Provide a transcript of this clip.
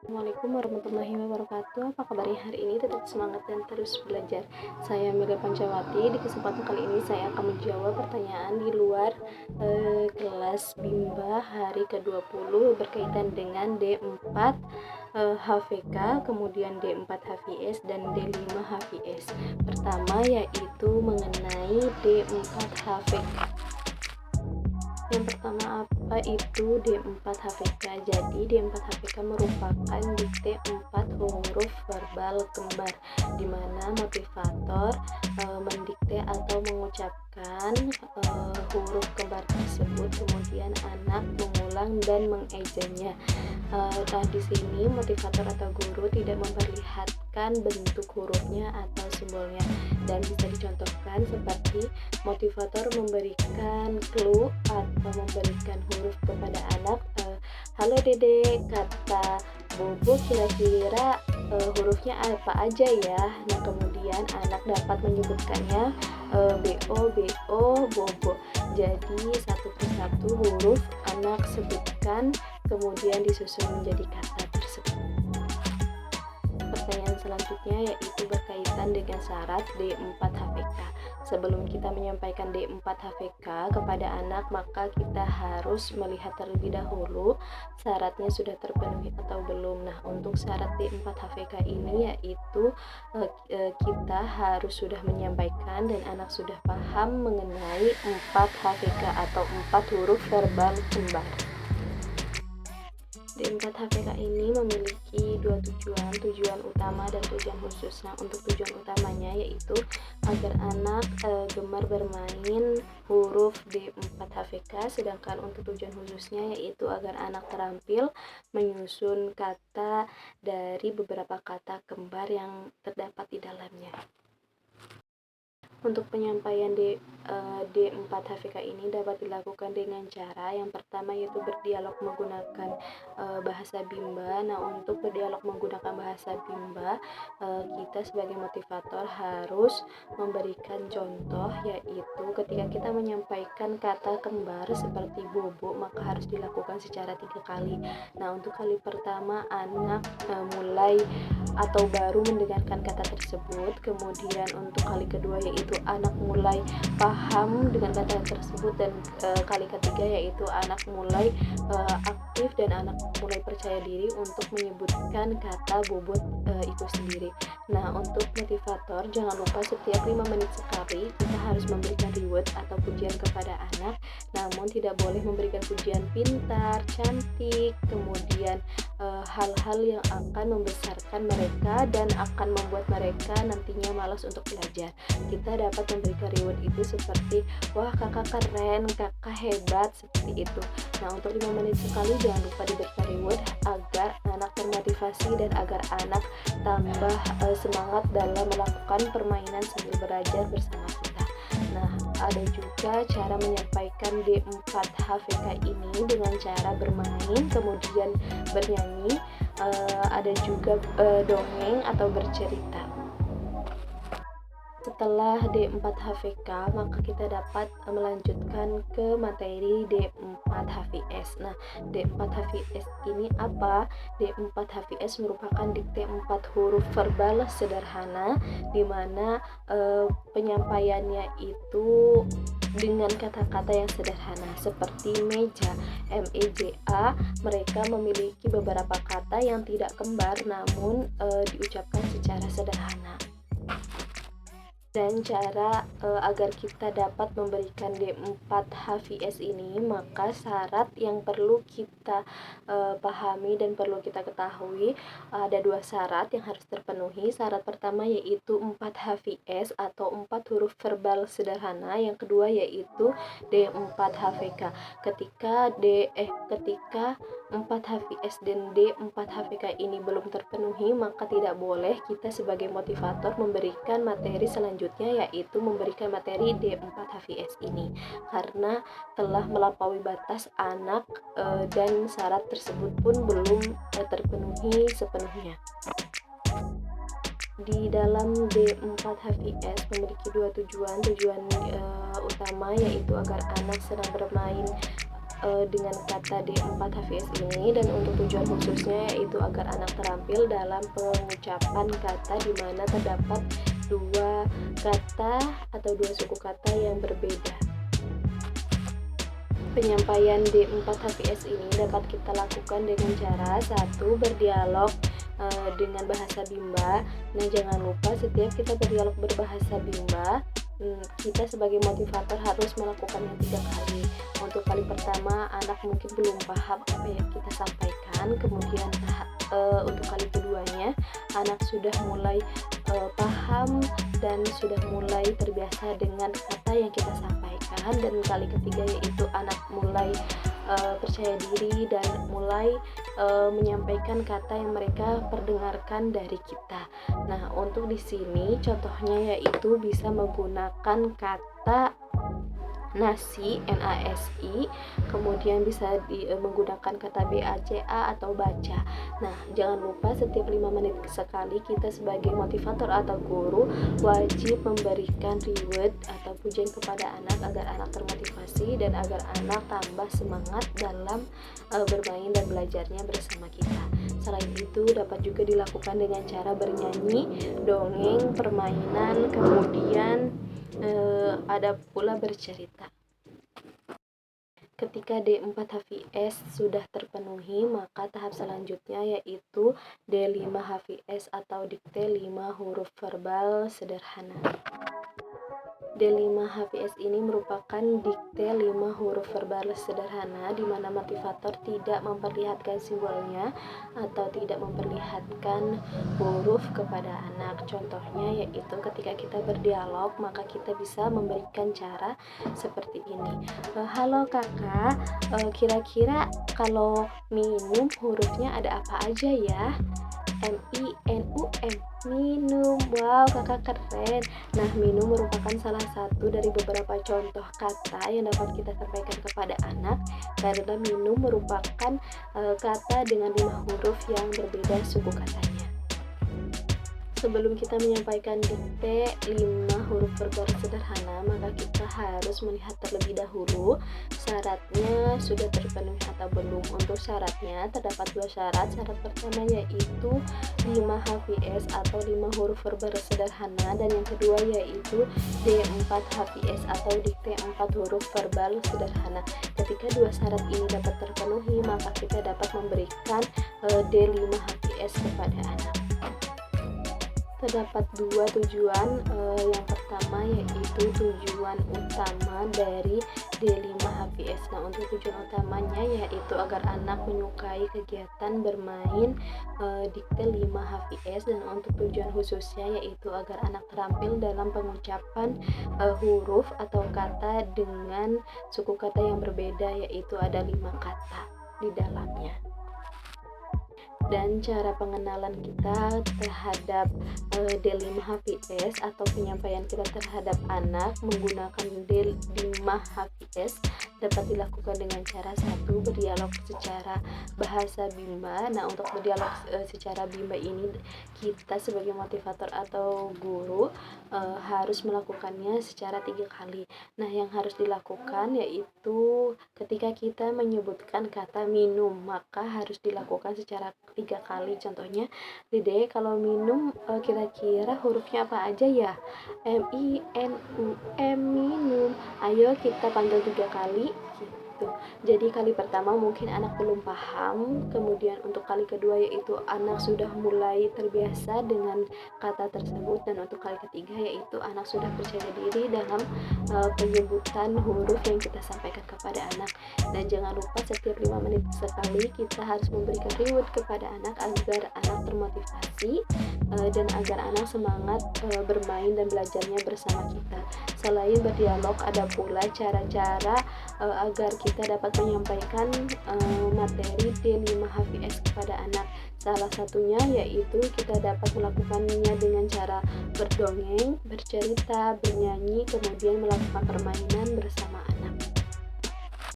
Assalamualaikum warahmatullahi wabarakatuh. Apa kabarnya hari ini? Tetap semangat dan terus belajar. Saya Mega Pancawati. Di kesempatan kali ini saya akan menjawab pertanyaan di luar kelas Bimba hari ke-20 berkaitan dengan D4 HVK, kemudian D4 HVS dan D5 HVS. Pertama yaitu mengenai D4 HVK. Yang pertama, apa itu D4 HVK? Jadi D4 HVK merupakan dikte 4 huruf verbal kembar, di mana motivator mendikte atau mengucapkan huruf kembar tersebut, kemudian anak mengulang dan mengejanya. Di sini motivator atau guru tidak memperlihatkan bentuk hurufnya atau simbolnya, dan bisa dicontohkan seperti motivator memberikan clue atau memberikan huruf kepada anak. Halo Dede, kata Bobo kira-kira hurufnya apa aja ya? Nah, kemudian anak dapat menyebutkannya BO, Bobo. Jadi satu persatu huruf anak sebutkan, kemudian disusun menjadi kata tersebut. Pertanyaan selanjutnya yaitu berkaitan dengan syarat D4 HVK. Sebelum kita menyampaikan D4 HVK kepada anak, maka kita harus melihat terlebih dahulu syaratnya sudah terpenuhi atau belum. Nah, untuk syarat D4 HVK ini yaitu kita harus sudah menyampaikan dan anak sudah paham mengenai 4 HVK atau 4 huruf verbal kembar. D4 HVK ini memiliki dua tujuan utama dan tujuan khusus. Nah, untuk tujuan utamanya yaitu agar anak gemar bermain huruf D4 HVK, sedangkan untuk tujuan khususnya yaitu agar anak terampil menyusun kata dari beberapa kata kembar yang terdapat di dalamnya. Untuk penyampaian D4 HVK ini dapat dilakukan dengan cara yang pertama yaitu berdialog menggunakan bahasa Bimba. Nah, untuk berdialog menggunakan bahasa Bimba, kita sebagai motivator harus memberikan contoh, yaitu ketika kita menyampaikan kata kembar seperti bobo, maka harus dilakukan secara 3 kali. Nah, untuk kali pertama anak mulai atau baru mendengarkan kata tersebut, kemudian untuk kali kedua yaitu anak mulai paham dengan kata tersebut, dan kali ketiga yaitu anak mulai aktif dan anak mulai percaya diri untuk menyebutkan kata bobot itu sendiri. Nah, untuk motivator jangan lupa setiap 5 menit sekali kita harus memberikan reward atau pujian kepada anak, namun tidak boleh memberikan pujian pintar, cantik, kemudian hal-hal yang akan membesarkan mereka dan akan membuat mereka nantinya malas untuk belajar. Kita dapat memberikan reward itu seperti wah kakak keren, kakak hebat, seperti itu. Nah, untuk 5 menit sekali jangan lupa diberikan reward agar anak termotivasi dan agar anak tambah semangat dalam melakukan permainan sambil belajar bersama kita. Nah, ada juga cara menyampaikan D4 HVK ini dengan cara bermain, kemudian bernyanyi, ada juga dongeng atau bercerita. Setelah D4 HVK, maka kita dapat melanjutkan ke materi D4 HVS. Nah, D4 HVS ini apa? D4 HVS merupakan dikte 4 huruf verbal sederhana, di mana penyampaiannya itu dengan kata-kata yang sederhana seperti meja, meja. Mereka memiliki beberapa kata yang tidak kembar namun diucapkan secara sederhana. Dan cara agar kita dapat memberikan D4 HVS ini, maka syarat yang perlu kita pahami dan perlu kita ketahui, ada 2 syarat yang harus terpenuhi. Syarat pertama yaitu 4 HVS atau 4 huruf verbal sederhana, yang kedua yaitu D4 HVK. Ketika 4 HVS dan D4 HVK ini belum terpenuhi, maka tidak boleh kita sebagai motivator memberikan materi selanjutnya, yaitu memberikan materi D4 HVS ini, karena telah melampaui batas anak dan syarat tersebut pun belum terpenuhi sepenuhnya. Di dalam D4 HVS memiliki 2 tujuan utama, yaitu agar anak senang bermain dengan kata D4HVS ini, dan untuk tujuan khususnya yaitu agar anak terampil dalam pengucapan kata di mana terdapat dua kata atau dua suku kata yang berbeda. Penyampaian D4HVS ini dapat kita lakukan dengan cara satu, berdialog dengan bahasa Bimba. Nah, jangan lupa setiap kita berdialog berbahasa Bimba, kita sebagai motivator harus melakukannya 3 kali. Untuk kali pertama anak mungkin belum paham apa yang kita sampaikan, kemudian untuk kali keduanya anak sudah mulai paham dan sudah mulai terbiasa dengan kata yang kita sampaikan, dan kali ketiga yaitu anak mulai percaya diri dan mulai menyampaikan kata yang mereka perdengarkan dari kita. Nah, untuk di sini contohnya yaitu bisa menggunakan kata nasi, NASI, kemudian bisa menggunakan kata BACA atau baca. Nah, jangan lupa setiap 5 menit sekali kita sebagai motivator atau guru wajib memberikan reward atau pujian kepada anak agar anak termotivasi dan agar anak tambah semangat dalam bermain dan belajarnya bersama kita. Selain itu dapat juga dilakukan dengan cara bernyanyi, dongeng, permainan, kemudian ada pula bercerita. Ketika D4HVS sudah terpenuhi, maka tahap selanjutnya yaitu D5HVS atau dikte 5 huruf verbal sederhana. D5HVS ini merupakan dikte 5 huruf verbal sederhana di mana motivator tidak memperlihatkan simbolnya atau tidak memperlihatkan huruf kepada anak. Contohnya yaitu ketika kita berdialog, maka kita bisa memberikan cara seperti ini. Halo kakak, kira-kira kalau minum hurufnya ada apa aja ya? MINUM. Minum. Wow, kakak keren. Nah, minum merupakan salah satu dari beberapa contoh kata yang dapat kita sampaikan kepada anak, karena minum merupakan kata dengan 5 huruf yang berbeda suku katanya. Sebelum kita menyampaikan dikte 5 huruf verbal sederhana, maka kita harus melihat terlebih dahulu syaratnya sudah terpenuhi atau belum. Untuk syaratnya terdapat 2 syarat. Syarat pertama yaitu 5HVS atau 5 huruf verbal sederhana, dan yang kedua yaitu D4HVS atau dikte 4 huruf verbal sederhana. Ketika 2 syarat ini dapat terpenuhi, maka kita dapat memberikan D5HVS kepada anak. Terdapat 2 tujuan. Yang pertama yaitu tujuan utama dari D5HVS. Nah, untuk tujuan utamanya yaitu agar anak menyukai kegiatan bermain dikte 5HVS, dan untuk tujuan khususnya yaitu agar anak terampil dalam pengucapan huruf atau kata dengan suku kata yang berbeda, yaitu ada 5 kata di dalamnya. Dan cara pengenalan kita terhadap D5HVS atau penyampaian kita terhadap anak menggunakan D5HVS dapat dilakukan dengan cara satu, berdialog secara bahasa Bimba. Nah, untuk berdialog secara Bimba ini kita sebagai motivator atau guru harus melakukannya secara 3 kali. Nah, yang harus dilakukan yaitu ketika kita menyebutkan kata minum, maka harus dilakukan secara 3 kali. Contohnya, Dede, kalau minum kira-kira hurufnya apa aja ya? MINUM. Minum. Ayo kita panggil 3 kali gitu. Jadi kali pertama mungkin anak belum paham, kemudian untuk kali kedua yaitu anak sudah mulai terbiasa dengan kata tersebut, dan untuk kali ketiga yaitu anak sudah percaya diri dalam penyebutan huruf yang kita sampaikan kepada anak. Dan jangan lupa setiap 5 menit sekali kita harus memberikan reward kepada anak agar anak termotivasi dan agar anak semangat bermain dan belajarnya bersama kita. Selain berdialog, ada pula cara-cara agar kita dapat menyampaikan materi D5HVS kepada anak. Salah satunya yaitu kita dapat melakukannya dengan cara berdongeng, bercerita, bernyanyi, kemudian melakukan permainan bersama anak.